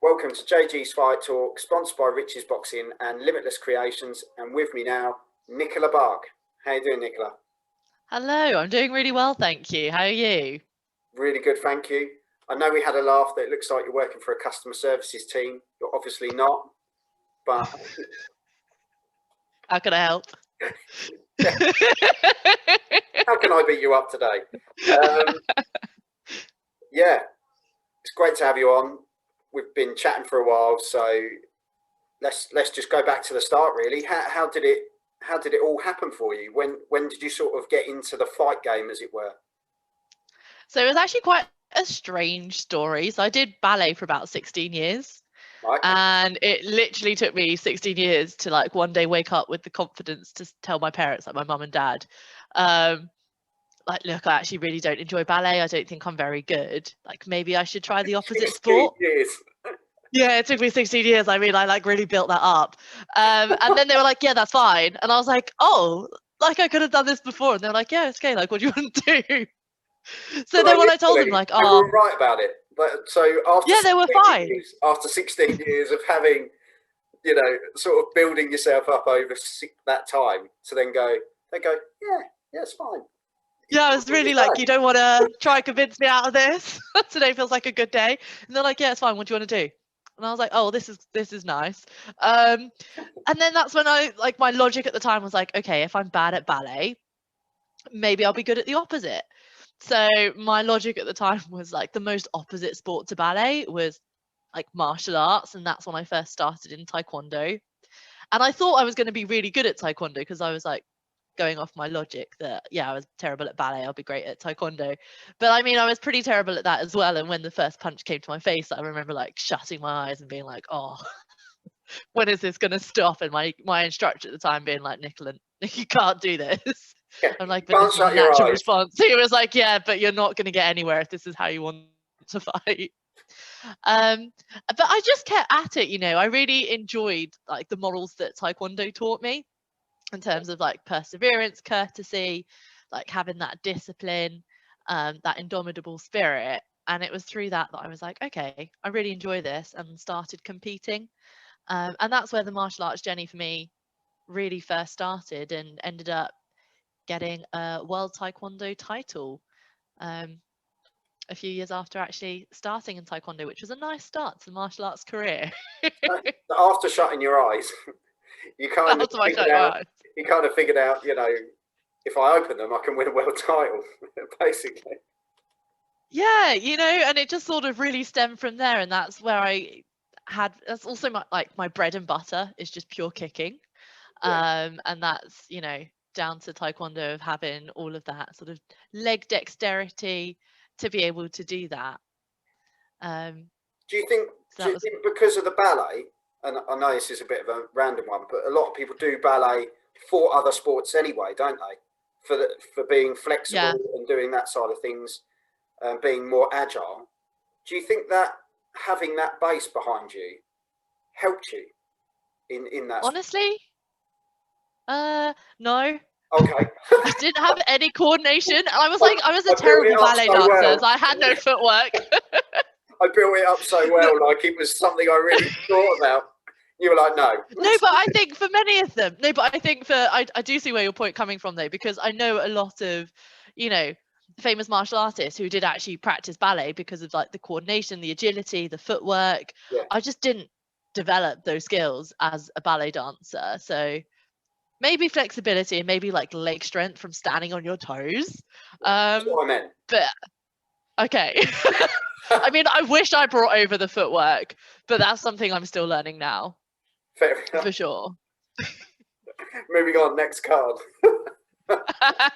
Welcome to JG's Fight Talk, sponsored by Rich's Boxing and Limitless Creations. And with me now, Nicola Barke. How you doing, Nicola? Hello, I'm doing really well, thank you. How are you? Really good, thank you. I know we had a laugh that it looks like you're working for a customer services team. You're obviously not, but... How can I help? How can I beat you up today? Yeah, it's great to have you on. We've been chatting for a while, so let's just go back to the start. Really, how did it all happen for you? When did you sort of get into the fight game, as it were? So it was actually quite a strange story. So I did ballet for about 16 years. Right. And it literally took me 16 years to like one day wake up with the confidence to tell my parents, like my mum and dad, like, look, I actually really don't enjoy ballet. I don't think I'm very good. Like, maybe I should try the opposite sport. Years. Yeah, it took me 16 years. I mean, I like really built that up. And then they were like, yeah, that's fine. And I was like, oh, like I could have done this before. And they were like, yeah, it's okay. Like, what do you want to do? So then when I told them, like, they were right about it. But so after yeah, they were fine. After 16 years of having, you know, sort of building yourself up over that time, to then they go, yeah, it's fine. Yeah, I was really like, you don't want to try and convince me out of this? Today feels like a good day. And they're like, yeah, it's fine. What do you want to do? And I was like, oh, this is nice. And then that's when my logic at the time was like, okay, if I'm bad at ballet, maybe I'll be good at the opposite. So my logic at the time was like the most opposite sport to ballet was like martial arts. And that's when I first started in Taekwondo. And I thought I was going to be really good at Taekwondo because I was like, going off my logic that, yeah, I was terrible at ballet, I'll be great at Taekwondo. But I mean, I was pretty terrible at that as well. And when the first punch came to my face, I remember like shutting my eyes and being like, oh, when is this going to stop? And my instructor at the time being like, Nicola, you can't do this. Yeah, I'm like, but this is a natural response. He was like, yeah, but you're not going to get anywhere if this is how you want to fight. But I just kept at it, you know. I really enjoyed like the morals that Taekwondo taught me, in terms of like perseverance, courtesy, like having that discipline, that indomitable spirit. And it was through that I was like, okay, I really enjoy this, and started competing. And that's where the martial arts journey for me really first started, and ended up getting a world taekwondo title a few years after actually starting in taekwondo, which was a nice start to the martial arts career. After shutting your eyes, you kind of figured out, you know, if I open them, I can win a world title, basically. Yeah, you know, and it just sort of really stemmed from there. And that's where that's also my bread and butter is just pure kicking. Yeah. And that's, you know, down to Taekwondo of having all of that sort of leg dexterity to be able to do that. Do you think because of the ballet, and I know this is a bit of a random one, but a lot of people do ballet for other sports anyway, don't they? For being flexible and doing that side of things, being more agile. Do you think that having that base behind you helped you in that? Honestly, no. Okay. I didn't have any coordination, and I was a terrible ballet dancer. So I had no footwork. I built it up so well, like it was something I really thought about. You were like, no. No, but I think for many of them, I do see where your point coming from though, because I know a lot of, you know, famous martial artists who did actually practice ballet because of like the coordination, the agility, the footwork. Yeah. I just didn't develop those skills as a ballet dancer. So maybe flexibility and maybe like leg strength from standing on your toes. That's what I meant. But okay. I mean, I wish I brought over the footwork, but that's something I'm still learning now. Fair enough. For sure. Moving on, next card.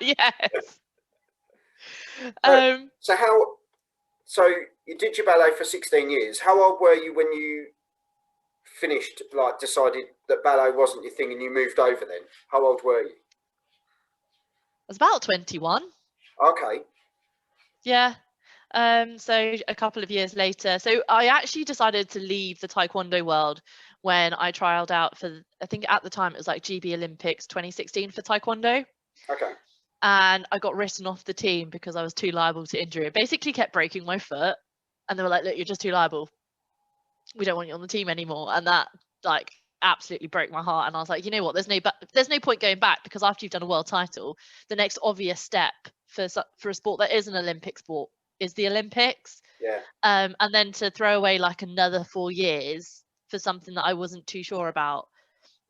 Yes. So you did your ballet for 16 years. How old were you when you finished, like decided that ballet wasn't your thing and you moved over then? How old were you? I was about 21. Okay. Yeah. So a couple of years later, so I actually decided to leave the Taekwondo world when I trialed out for, I think at the time it was like GB Olympics 2016 for Taekwondo. Okay. And I got written off the team because I was too liable to injury. I basically kept breaking my foot, and they were like, look, you're just too liable. we don't want you on the team anymore. And that like absolutely broke my heart. And I was like, you know what, there's no point going back, because after you've done a world title, the next obvious step for a sport that is an Olympic sport is the Olympics. Yeah. And then to throw away like another 4 years for something that I wasn't too sure about,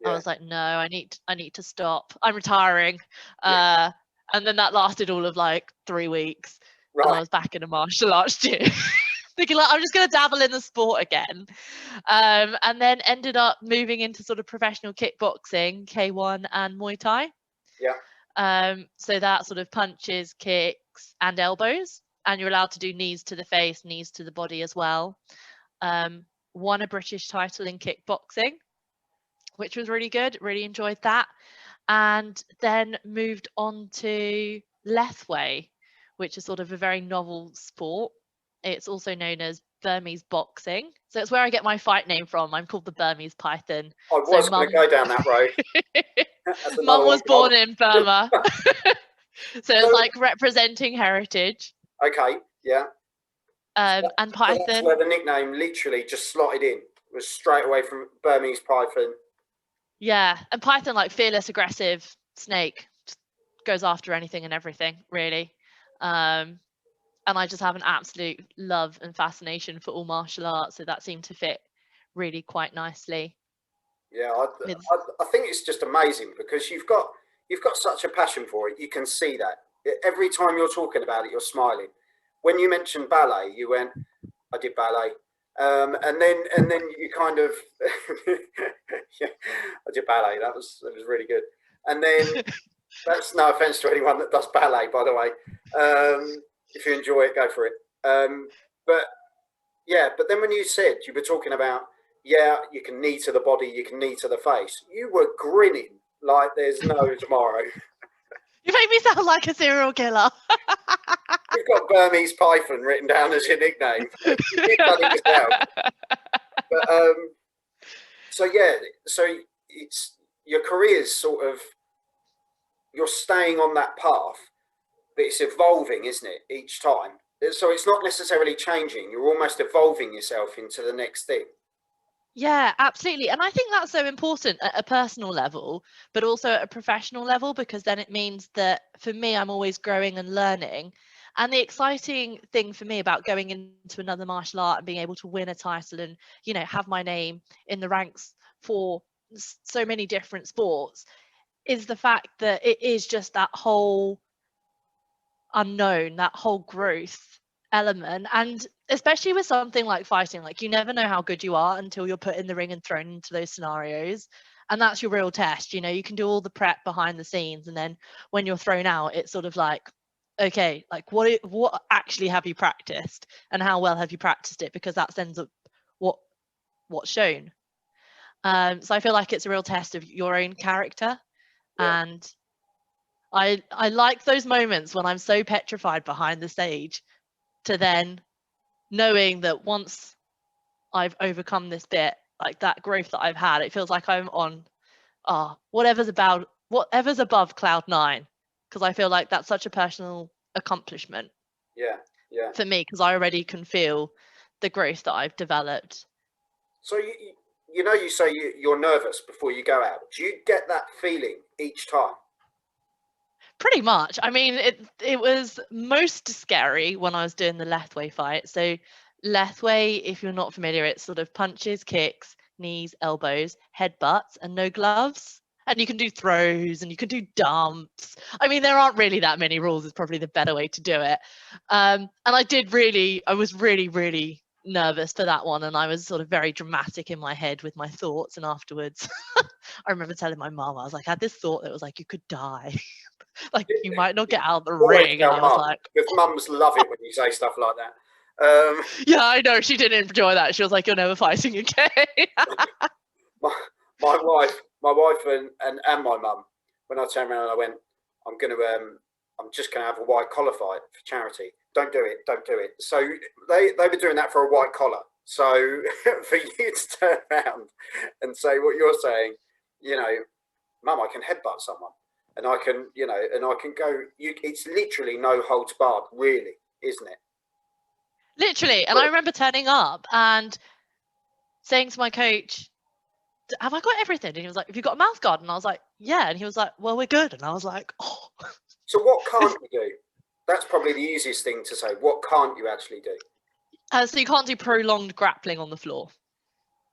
I was like, no, I need to stop. I'm retiring. And then that lasted all of like 3 weeks. Right. And I was back in a martial arts gym. Thinking like, I'm just going to dabble in the sport again. And then ended up moving into sort of professional kickboxing, K1 and Muay Thai. Yeah. So that sort of punches, kicks and elbows. And you're allowed to do knees to the face, knees to the body as well. Won a British title in kickboxing, which was really good. Really enjoyed that. And then moved on to Lethwei, which is sort of a very novel sport. It's also known as Burmese boxing. So it's where I get my fight name from. I'm called the Burmese Python. I was going to go down that road. Mum was born in Burma. So it's like representing heritage. Okay, yeah. And Python. That's where the nickname literally just slotted in. It was straight away from Burmese Python. Yeah, and Python, like fearless, aggressive snake, just goes after anything and everything, really. And I just have an absolute love and fascination for all martial arts, so that seemed to fit really quite nicely. Yeah, I think it's just amazing because you've got such a passion for it. You can see that every time you're talking about it, you're smiling. When you mentioned ballet, you went, "I did ballet," and then you kind of, yeah, I did ballet. That was really good. And then that's no offense to anyone that does ballet, by the way. If you enjoy it, go for it. But then when you said you were talking about, you can knee to the body, you can knee to the face, you were grinning like there's no tomorrow. You make me sound like a serial killer. You've got Burmese Python written down as your nickname. You've done it yourself. But, so it's your career's sort of, you're staying on that path, but it's evolving, isn't it, each time? So it's not necessarily changing. You're almost evolving yourself into the next thing. Yeah, absolutely. And I think that's so important at a personal level, but also at a professional level, because then it means that for me, I'm always growing and learning. And the exciting thing for me about going into another martial art and being able to win a title and, you know, have my name in the ranks for so many different sports is the fact that it is just that whole unknown, that whole growth element. And especially with something like fighting, like you never know how good you are until you're put in the ring and thrown into those scenarios, and that's your real test. You know, you can do all the prep behind the scenes, and then when you're thrown out, it's sort of like, okay, like what actually have you practiced, and how well have you practiced it, because that ends up what's shown. So I feel like it's a real test of your own character. And I like those moments when I'm so petrified behind the stage, to then knowing that once I've overcome this bit, like that growth that I've had, it feels like I'm on whatever's above cloud 9, because I feel like that's such a personal accomplishment. Yeah. For me, because I already can feel the growth that I've developed. So you say you're nervous before you go out. Do you get that feeling each time? Pretty much. I mean, it was most scary when I was doing the Lethwei fight. So Lethwei, if you're not familiar, it's sort of punches, kicks, knees, elbows, headbutts, and no gloves. And you can do throws and you can do dumps. I mean, there aren't really that many rules. Is probably the better way to do it. And I was really, really nervous for that one. And I was sort of very dramatic in my head with my thoughts. And afterwards, I remember telling my mum, I was like, I had this thought that was like, you could die. Like, you might not get out of the ring. And I was like, because mums love it when you say stuff like that. Yeah, I know. She didn't enjoy that. She was like, you're never fighting again. my wife and my mum, when I turned around and I went, I'm just going to have a white collar fight for charity. Don't do it. So they were doing that for a white collar. So for you to turn around and say what you're saying, you know, Mum, I can headbutt someone. And I can, go. It's literally no holds barred, really, isn't it? Literally. And I remember turning up, and saying to my coach, have I got everything? And he was like, have you got a mouth guard? And I was like, yeah. And he was like, well, we're good. And I was like, oh. So what can't you do? That's probably the easiest thing to say. What can't you actually do? So you can't do prolonged grappling on the floor.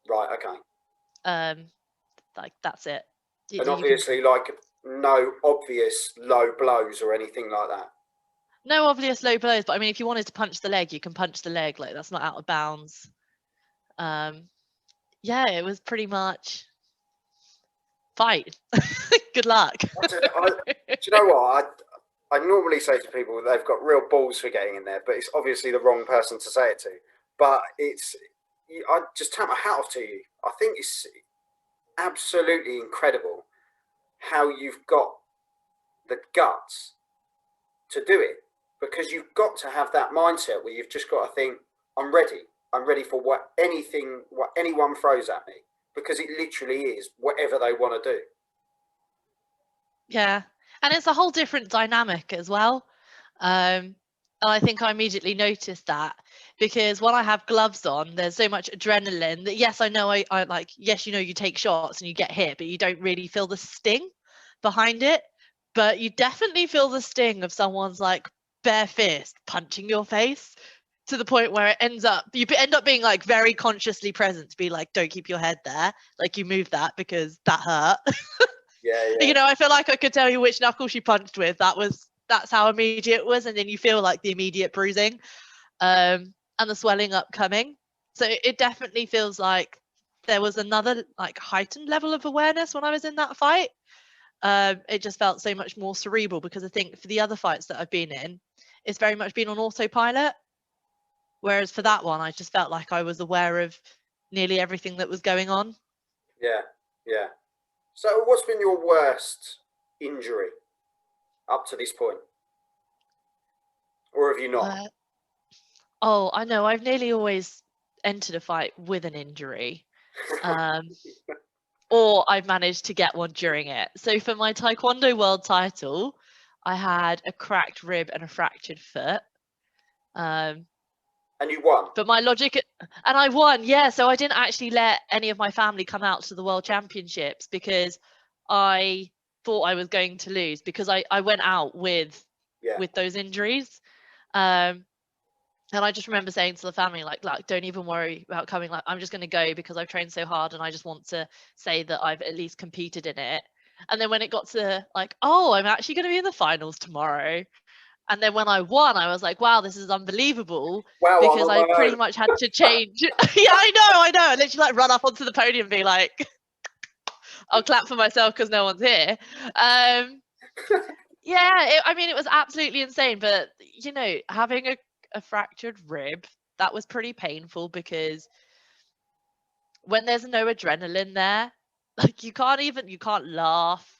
Right, okay. Like, that's it. And obviously, like, no obvious low blows or anything like that. No obvious low blows, but I mean, if you wanted to punch the leg, you can punch the leg. Like, that's not out of bounds. Yeah, it was pretty much fight. Good luck. Do you know what? I normally say to people they've got real balls for getting in there, but it's obviously the wrong person to say it to. But I just tap my hat off to you. I think it's absolutely incredible how you've got the guts to do it, because you've got to have that mindset where you've just got to think, I'm ready for what anyone throws at me, because it literally is whatever they want to do. Yeah, and it's a whole different dynamic as well. And I think I immediately noticed that, because when I have gloves on, there's so much adrenaline that, yes, I know I like, yes, you know, you take shots and you get hit, but you don't really feel the sting behind it. But you definitely feel the sting of someone's like bare fist punching your face, to the point where you end up being like very consciously present to be like, don't keep your head there, like you move that because that hurt. Yeah. You know, I feel like I could tell you which knuckle she punched with. That's how immediate it was. And then you feel like the immediate bruising and the swelling up coming. So it definitely feels like there was another like heightened level of awareness when I was in that fight. It just felt so much more cerebral, because I think for the other fights that I've been in, it's very much been on autopilot. Whereas for that one, I just felt like I was aware of nearly everything that was going on. Yeah. So what's been your worst injury up to this point? Or have you not? Oh, I know. I've nearly always entered a fight with an injury. Or I've managed to get one during it. So for my Taekwondo world title, I had a cracked rib and a fractured foot. And you won? But my logic, and I won, yeah. So I didn't actually let any of my family come out to the World Championships, because I thought I was going to lose, because I went out with those injuries. And I just remember saying to the family, like, don't even worry about coming. Like, I'm just going to go because I've trained so hard and I just want to say that I've at least competed in it. And then when it got to like, oh, I'm actually going to be in the finals tomorrow. And then when I won, I was like, wow, this is unbelievable. Wow, because I pretty much had to change. Yeah, I know. I literally like run up onto the podium and be like, I'll clap for myself because no one's here. Yeah, I mean, it was absolutely insane. But, you know, having a fractured rib, that was pretty painful, because when there's no adrenaline there, like you can't laugh,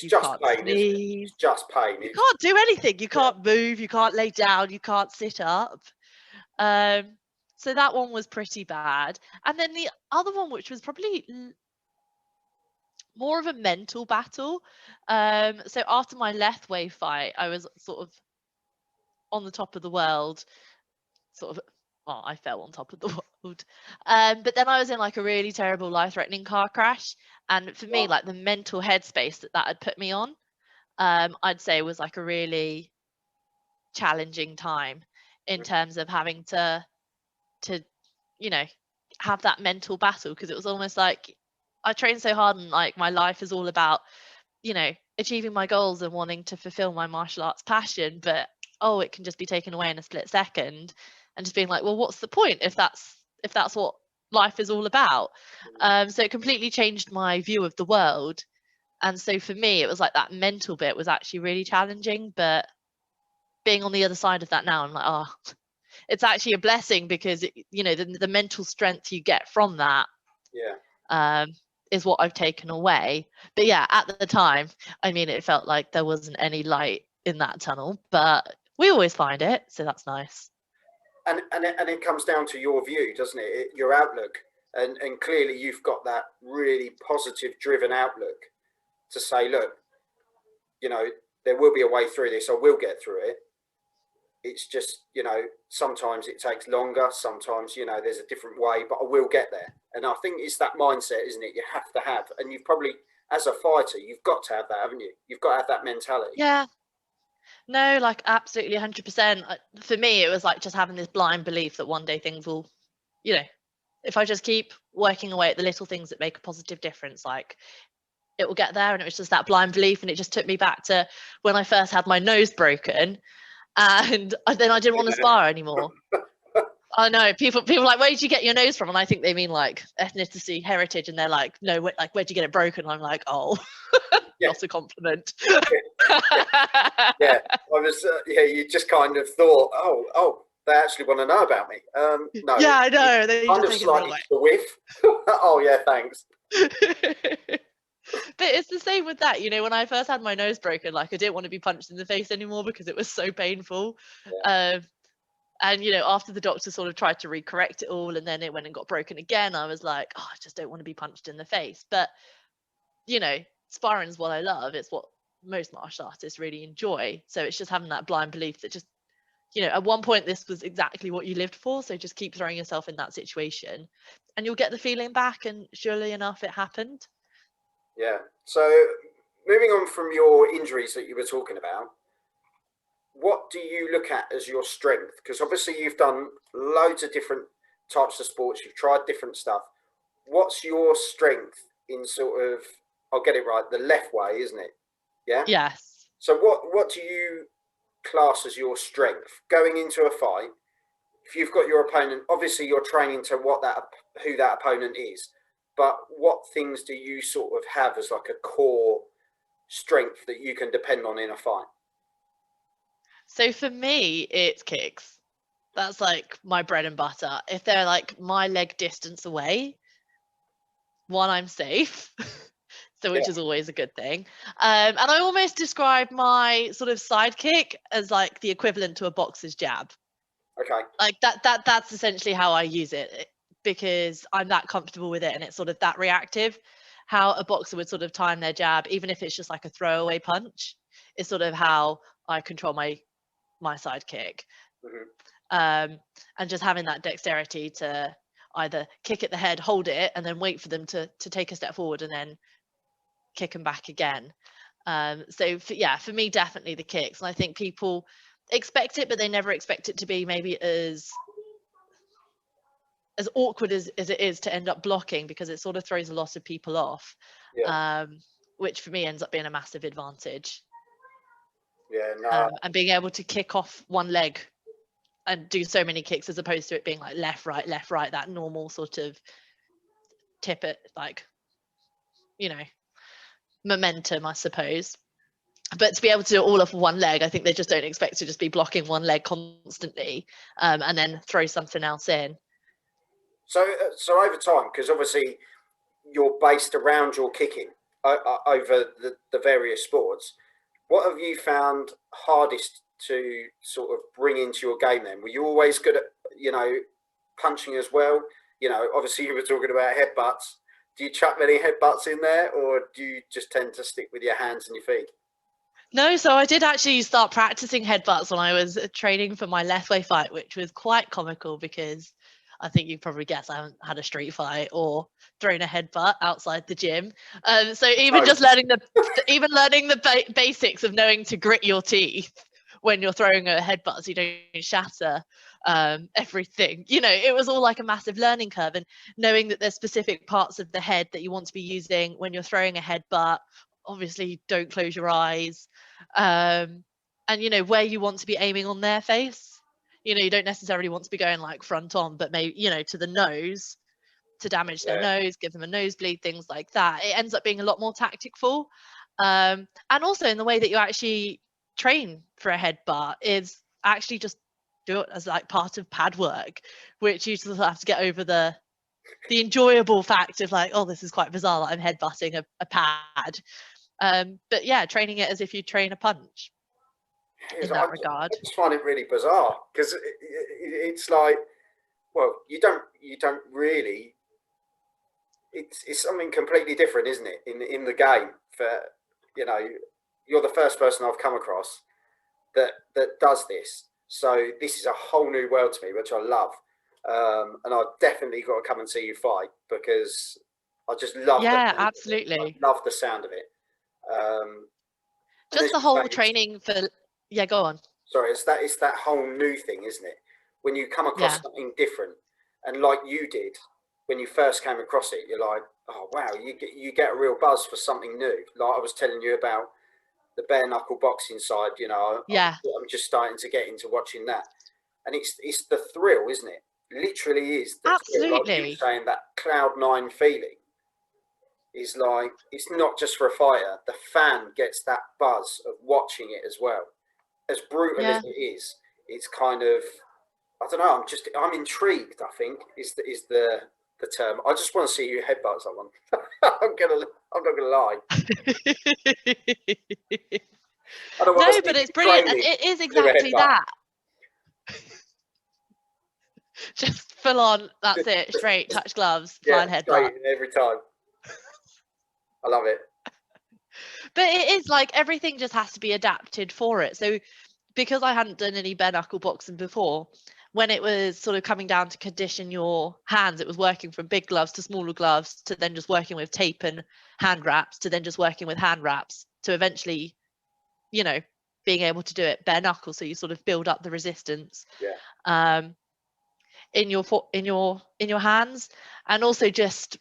you can't sneeze, it's just pain. You can't do anything. You can't move, you can't lay down, you can't sit up. So that one was pretty bad. And then the other one, which was probably more of a mental battle. So after my Lethway fight, I was sort of on the top of the world, I fell on top of the world. But then I was in like a really terrible life-threatening car crash. And for me, like the mental headspace that had put me on, I'd say was like a really challenging time in terms of having to, you know, have that mental battle, because it was almost like I trained so hard and like my life is all about, you know, achieving my goals and wanting to fulfill my martial arts passion. But it can just be taken away in a split second, and just being like, well, what's the point if that's what life is all about? So it completely changed my view of the world. And so for me, it was like that mental bit was actually really challenging. But being on the other side of that now, I'm like, it's actually a blessing, because you know, the mental strength you get from that is what I've taken away. But yeah, at the time, I mean, it felt like there wasn't any light in that tunnel, but we always find it, so that's nice. And it comes down to your view, doesn't it? Your outlook. And clearly you've got that really positive, driven outlook to say, look, you know, there will be a way through this. I will get through it. It's just, you know, sometimes it takes longer, sometimes, you know, there's a different way, but I will get there. And I think it's that mindset, isn't it? You have to have, and you've probably, as a fighter, you've got to have that, haven't you? You've got to have that mentality. Yeah. No, like absolutely 100%. For me, it was like just having this blind belief that one day things will, you know, if I just keep working away at the little things that make a positive difference, like it will get there. And it was just that blind belief. And it just took me back to when I first had my nose broken, and then I didn't want to spar anymore. I know people are like, where did you get your nose from? And I think they mean like ethnicity, heritage, and they're like, no, like where'd you get it broken? I'm like, oh, not a compliment. Yeah, I was. Yeah, you just kind of thought, oh, they actually want to know about me. No. Yeah, I know. They kind of slightly the whiff. Oh yeah, thanks. But it's the same with that, you know, when I first had my nose broken, like I didn't want to be punched in the face anymore because it was so painful. Yeah. And you know, after the doctor sort of tried to recorrect it all, and then it went and got broken again, I was like, oh, I just don't want to be punched in the face. But you know, sparring is what I love. It's what most martial artists really enjoy. So it's just having that blind belief that just, you know, at one point this was exactly what you lived for. So just keep throwing yourself in that situation and you'll get the feeling back. And surely enough, it happened. Yeah. So moving on from your injuries that you were talking about, what do you look at as your strength? Because obviously you've done loads of different types of sports. You've tried different stuff. What's your strength in sort of, I'll get it right, the left way, isn't it? Yeah. Yes. So what do you class as your strength going into a fight? If you've got your opponent, obviously you're training to who that opponent is, but what things do you sort of have as like a core strength that you can depend on in a fight? So for me, it's kicks. That's like my bread and butter. If they're like my leg distance away, one, I'm safe. So which is always a good thing. And I almost describe my sort of sidekick as like the equivalent to a boxer's jab. Okay. Like that's essentially how I use it, because I'm that comfortable with it, and it's sort of that reactive. How a boxer would sort of time their jab, even if it's just like a throwaway punch, is sort of how I control my sidekick. Mm-hmm. And just having that dexterity to either kick at the head, hold it, and then wait for them to take a step forward and then kick them back again. So for me, definitely the kicks. And I think people expect it, but they never expect it to be maybe as awkward as it is to end up blocking, because it sort of throws a lot of people off. Which for me ends up being a massive advantage. And being able to kick off one leg and do so many kicks, as opposed to it being like left, right, that normal sort of tip it, like, you know, momentum, I suppose. But to be able to do it all off one leg, I think they just don't expect to just be blocking one leg constantly, and then throw something else in. So over time, because obviously you're based around your kicking over the various sports, what have you found hardest to sort of bring into your game then? Were you always good at, you know, punching as well? You know, obviously you were talking about headbutts. Do you chuck many headbutts in there, or do you just tend to stick with your hands and your feet? No, so I did actually start practicing headbutts when I was training for my left way fight, which was quite comical because I think you probably guess I haven't had a street fight or thrown a headbutt outside the gym. So even just learning the basics of knowing to grit your teeth when you're throwing a headbutt so you don't shatter everything, you know, it was all like a massive learning curve. And knowing that there's specific parts of the head that you want to be using when you're throwing a headbutt. Obviously, don't close your eyes, and you know where you want to be aiming on their face. You know, you don't necessarily want to be going like front on, but maybe, you know, to the nose to damage their nose, give them a nosebleed, things like that. It ends up being a lot more tactful, and also in the way that you actually train for a headbutt is actually just do it as like part of pad work, which you just have to get over the enjoyable fact of like, oh, this is quite bizarre that I'm headbutting a pad. But yeah, training it as if you train a punch in that regard. I just find it really bizarre because it's like, well, you don't really. It's something completely different, isn't it? In the game, for, you know, you're the first person I've come across that does this. So this is a whole new world to me, which I love. And I've definitely got to come and see you fight, because I just love Yeah, absolutely. I love the sound of it. Just the whole training for, yeah, go on. Sorry, it's that whole new thing, isn't it? When you come across something different, and like you did when you first came across it, you're like, oh wow, you get a real buzz for something new. Like I was telling you about the bare knuckle boxing side, you know, I'm just starting to get into watching that, and it's the thrill, isn't it? Literally is the thrill. Like you were saying, that cloud 9 feeling is like, it's not just for a fighter. The fan gets that buzz of watching it as well. As brutal as it is, it's kind of, I don't know. I'm intrigued. I think is the term. I just want to see you headbutt someone. I'm not gonna lie. No, but it's brilliant, and it is exactly that. Just full on. That's it. Straight touch gloves, flying headbutt every time. I love it. But it is like everything just has to be adapted for it. So because I hadn't done any bare knuckle boxing before, when it was sort of coming down to condition your hands, it was working from big gloves to smaller gloves, to then just working with tape and hand wraps, to then just working with hand wraps, to eventually, you know, being able to do it bare knuckle. So you sort of build up the resistance in your hands, and also just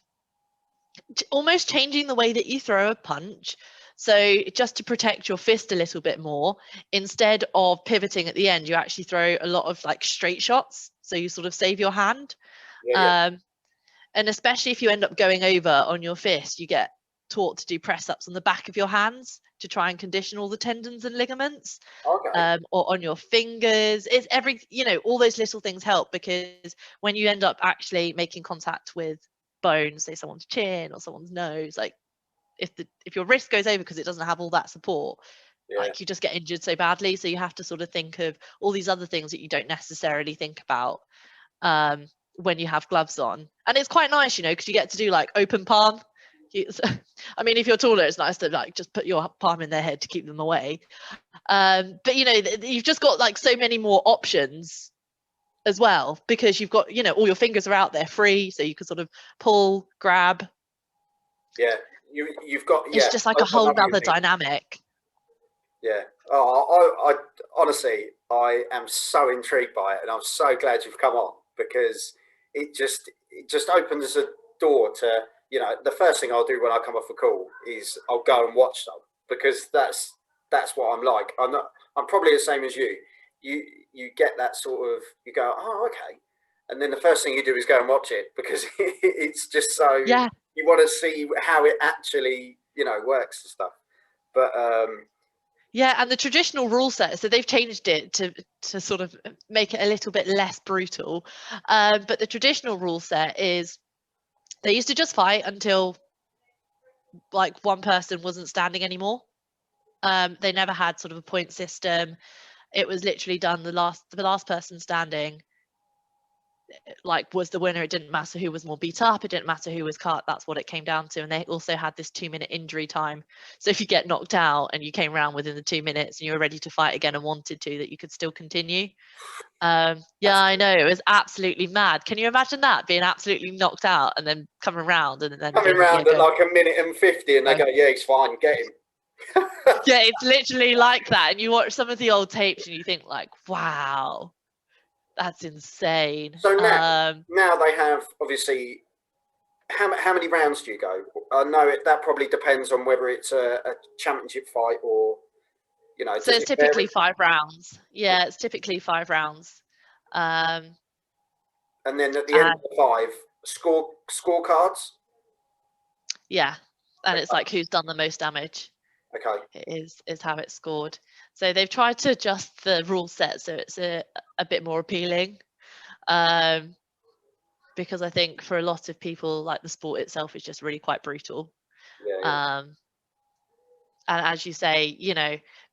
almost changing the way that you throw a punch. So just to protect your fist a little bit more, instead of pivoting at the end, you actually throw a lot of like straight shots. So you sort of save your hand. And especially if you end up going over on your fist, you get taught to do press ups on the back of your hands to try and condition all the tendons and ligaments. Or on your fingers. It's all those little things help, because when you end up actually making contact with bones, say someone's chin or someone's nose, like if your wrist goes over because it doesn't have all that support, like you just get injured so badly. So you have to sort of think of all these other things that you don't necessarily think about when you have gloves on. And it's quite nice, because you get to do like open palm. I mean, if you're taller, it's nice to like just put your palm in their head to keep them away. But you've just got like so many more options as well, because you've got all your fingers are out there free, so you can sort of pull, grab. You've got it's just like a whole other dynamic. I honestly, I am so intrigued by it, and I'm so glad you've come on, because it just opens a door to, the first thing I'll do when I come off a call is I'll go and watch them, because that's what I'm like. I'm probably the same as you. You get that sort of, you go, oh, okay. And then the first thing you do is go and watch it, because it's just so, you want to see how it actually, works and stuff. But and the traditional rule set, so they've changed it to sort of make it a little bit less brutal. But the traditional rule set is, they used to just fight until like one person wasn't standing anymore. They never had sort of a point system. It was literally done, the last person standing like was the winner. It didn't matter who was more beat up, it didn't matter who was cut. That's what it came down to. And they also had this 2-minute injury time, so if you get knocked out and you came around within the 2 minutes and you were ready to fight again and wanted to, that you could still continue. I know, it was absolutely mad. Can you imagine that, being absolutely knocked out and then coming around at like 1:50 and they go, yeah, he's fine, get him. Yeah, it's literally like that. And you watch some of the old tapes and you think like, wow, that's insane. So now they have, obviously, how many rounds do you go? I know that probably depends on whether it's a championship fight or, so it's typically 5 rounds. Yeah, it's typically 5 rounds. And then at the end of the 5, scorecards? Yeah, and it's like who's done the most damage. Okay. Is how it's scored. So they've tried to adjust the rule set so it's a bit more appealing, because I think for a lot of people, like, the sport itself is just really quite brutal. And as you say,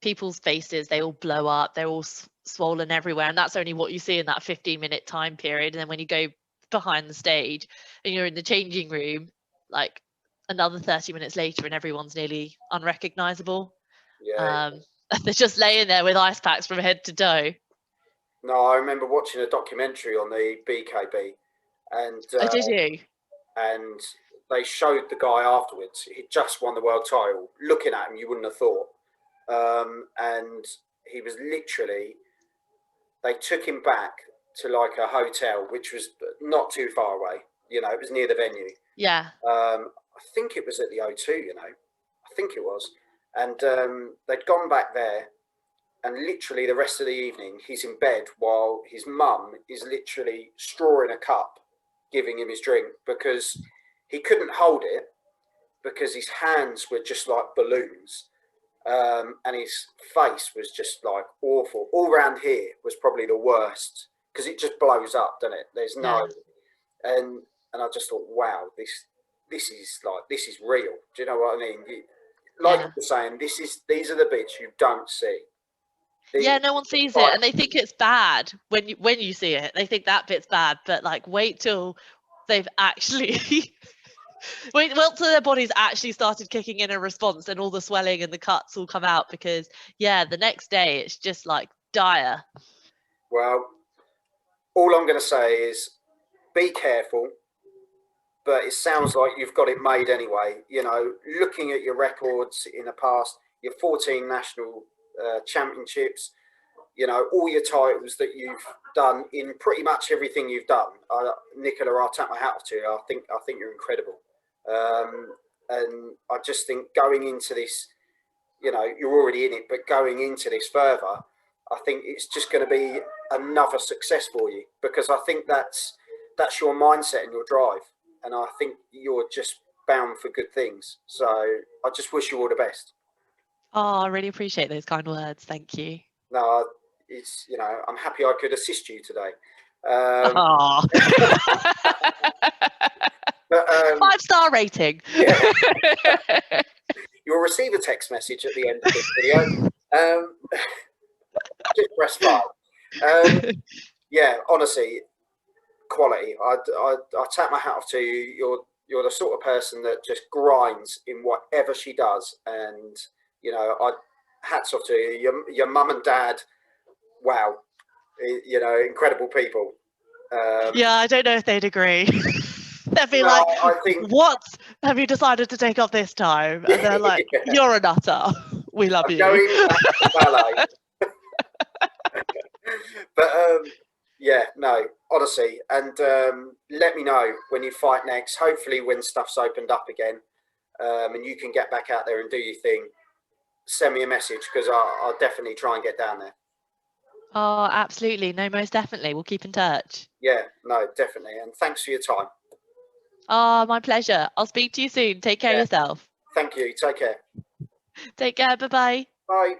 people's faces, they all blow up, they're all swollen everywhere, and that's only what you see in that 15-minute time period. And then when you go behind the stage and you're in the changing room, like another 30 minutes later, and everyone's nearly unrecognizable. They're just laying there with ice packs from head to toe. No, I remember watching a documentary on the BKB, and Oh, did you? And they showed the guy afterwards. He just won the world title. Looking at him, you wouldn't have thought. And he was literally. They took him back to like a hotel, which was not too far away. You know, it was near the venue. Yeah. I think it was at the O2. You know, I think it was. And they'd gone back there, and literally the rest of the evening, he's in bed while his mum is literally strawing a cup, giving him his drink, because he couldn't hold it because his hands were just like balloons, and his face was just like awful. All around here was probably the worst because it just blows up, doesn't it? There's no, and I just thought, wow, this is real. Do you know what I mean? Like you were saying, these are the bits you don't see. No one sees it, and they think it's bad when you see it. They think that bit's bad, but like wait till they've actually wait till their body's actually started kicking in a response, and all the swelling and the cuts all come out, because the next day it's just like dire. Well, all I'm going to say is be careful, but it sounds like you've got it made anyway. You know, looking at your records in the past, your 14 national championships, you know, all your titles that you've done in pretty much everything you've done. Nicola, I'll tap my hat off to you. I think you're incredible. And I just think going into this, you know, you're already in it, but going into this further, I think it's just going to be another success for you, because I think that's your mindset and your drive. And I think you're just bound for good things. So I just wish you all the best. Oh, I really appreciate those kind words. Thank you. No, it's, you know, I'm happy I could assist you today. But, 5-star rating. Yeah. You'll receive a text message at the end of this video. Just press 5. Yeah, honestly, quality. I tap my hat off to you. You're the sort of person that just grinds in whatever she does, and you know, hats off to you. Your mum and dad, wow, you know, incredible people. I don't know if they'd agree. They'd be like, I think, what have you decided to take off this time? And they're like, you're a nutter. We love you. Going back to ballet. But yeah, no, honestly, and let me know when you fight next. Hopefully when stuff's opened up again, and you can get back out there and do your thing. Send me a message, because I'll definitely try and get down there. Oh, absolutely. No, most definitely. We'll keep in touch. Yeah, no, definitely. And thanks for your time. Oh, my pleasure. I'll speak to you soon. Take care of yourself. Thank you. Take care. Take care. Bye-bye. Bye.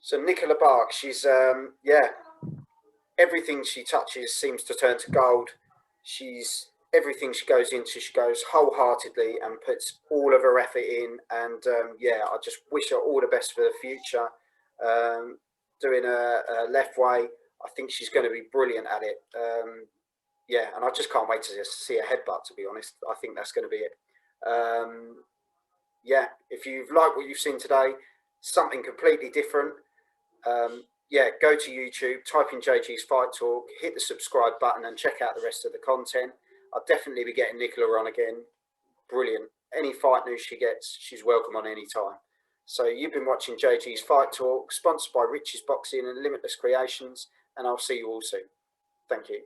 So Nicola Barke, she's, everything she touches seems to turn to gold. Everything she goes into, she goes wholeheartedly and puts all of her effort in. And I just wish her all the best for the future. Doing a left way, I think she's going to be brilliant at it. And I just can't wait to see her headbutt, to be honest. I think that's going to be it. If you've liked what you've seen today, something completely different, go to YouTube, type in JG's Fight Talk, hit the subscribe button and check out the rest of the content. I'll definitely be getting Nicola on again. Brilliant. Any fight news she gets, she's welcome on any time. So you've been watching JG's Fight Talk, sponsored by Rich's Boxing and Limitless Creations, and I'll see you all soon. Thank you.